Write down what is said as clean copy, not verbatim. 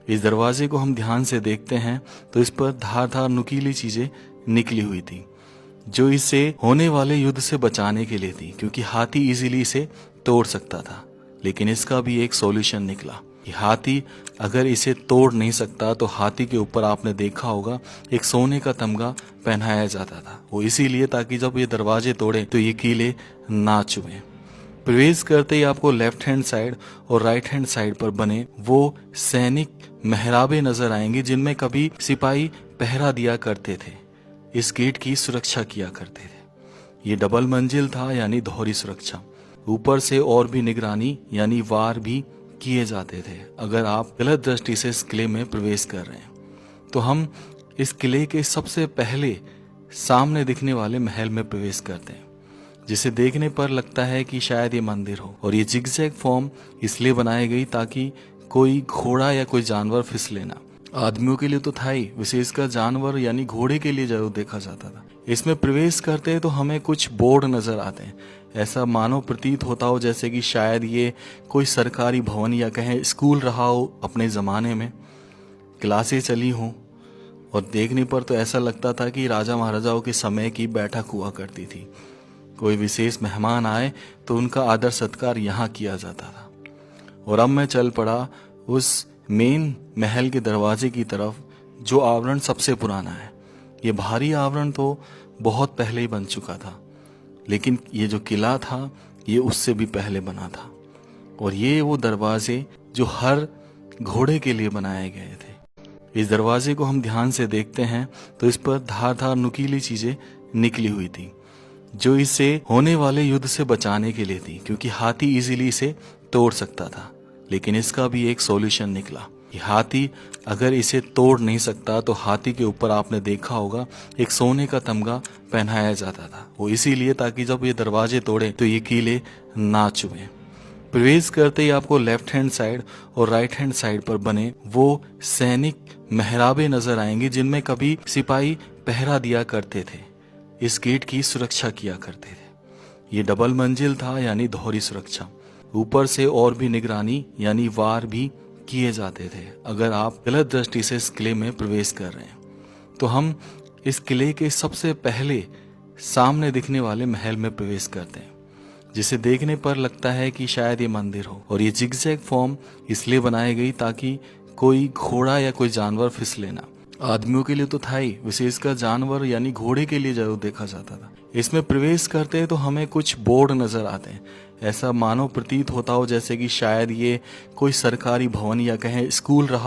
इस दरवाजे को हम ध्यान से देखते हैं तो इस पर धारदार नुकीली चीजें निकली हुई थी, जो इसे होने वाले युद्ध से बचाने के लिए थी, क्योंकि हाथी इजीली इसे तोड़ सकता था। लेकिन इसका भी एक सॉल्यूशन निकला कि हाथी अगर इसे तोड़ नहीं सकता तो हाथी के ऊपर आपने देखा होगा एक सोने का तमगा पहनाया जाता था। वो इसीलिए ताकि जब ये दरवाजे तोड़े तो ये कीले ना चुभें। प्रवेश करते ही आपको लेफ्ट हैंड साइड और राइट हैंड साइड पर बने वो सैनिक मेहराबे नजर आएंगे जिनमें कभी सिपाही पहरा दिया करते थे, इस गेट की सुरक्षा किया करते थे। ये डबल मंजिल था, यानी दोहरी सुरक्षा। ऊपर से और भी निगरानी यानी वार भी किए जाते थे अगर आप गलत दृष्टि से इस किले में प्रवेश कर रहे हैं। तो हम इस किले के सबसे पहले सामने दिखने वाले महल में प्रवेश करते हैं, जिसे देखने पर लगता है कि शायद ये मंदिर हो। और ये जिगजैग फॉर्म इसलिए बनाई गई ताकि कोई घोड़ा या कोई जानवर फिसले ना। आदमियों के लिए तो था ही, विशेषकर जानवर यानी घोड़े के लिए जरूर देखा जाता था। इसमें प्रवेश करते हैं तो हमें कुछ बोर्ड नजर आते हैं। ऐसा मानो प्रतीत होता हो जैसे कि शायद ये कोई सरकारी भवन या कहें स्कूल रहा हो अपने ज़माने में, क्लासें चली हों। और देखने पर तो ऐसा लगता था कि राजा महाराजाओं के समय की बैठक हुआ करती थी। कोई विशेष मेहमान आए तो उनका आदर सत्कार यहाँ किया जाता था। और अब मैं चल पड़ा उस मेन महल के दरवाजे की तरफ, जो आवरण सबसे पुराना है। ये भारी आवरण तो बहुत पहले ही बन चुका था, लेकिन ये जो किला था ये उससे भी पहले बना था। और ये वो दरवाजे जो हर घोड़े के लिए बनाए गए थे। इस दरवाजे को हम ध्यान से देखते हैं तो इस पर धारदार नुकीली चीजें निकली हुई थी, जो इसे होने वाले युद्ध से बचाने के लिए थी, क्योंकि हाथी इजीली इसे तोड़ सकता था। लेकिन इसका भी एक सॉल्यूशन निकला कि हाथी अगर इसे तोड़ नहीं सकता तो हाथी के ऊपर आपने देखा होगा एक सोने का तमगा पहनाया जाता था। वो इसीलिए ताकि जब ये दरवाजे तोड़े तो ये कीले ना चुभें। प्रवेश करते ही आपको लेफ्ट हैंड साइड और राइट हैंड साइड पर बने वो सैनिक मेहराबे नजर आएंगे जिनमें कभी सिपाही पहरा दिया करते थे, इस गेट की सुरक्षा किया करते थे। ये डबल मंजिल था, यानी दोहरी सुरक्षा। ऊपर से और भी निगरानी यानी वार भी किए जाते थे अगर आप गलत दृष्टि से इस किले में प्रवेश कर रहे हैं। तो हम इस किले के सबसे पहले सामने दिखने वाले महल में प्रवेश करते हैं, जिसे देखने पर लगता है कि शायद ये मंदिर हो। और ये जिगजैग फॉर्म इसलिए बनाई गई ताकि कोई घोड़ा या कोई जानवर फिसले ना। आदमियों के लिए तो था ही, विशेषकर जानवर यानी घोड़े के लिए जरूर देखा जाता था। इसमें प्रवेश करते हैं तो हमें कुछ बोर्ड नजर आते हैं। ऐसा मानो प्रतीत होता हो जैसे कि शायद ये कोई सरकारी भवन या कहें स्कूल रहा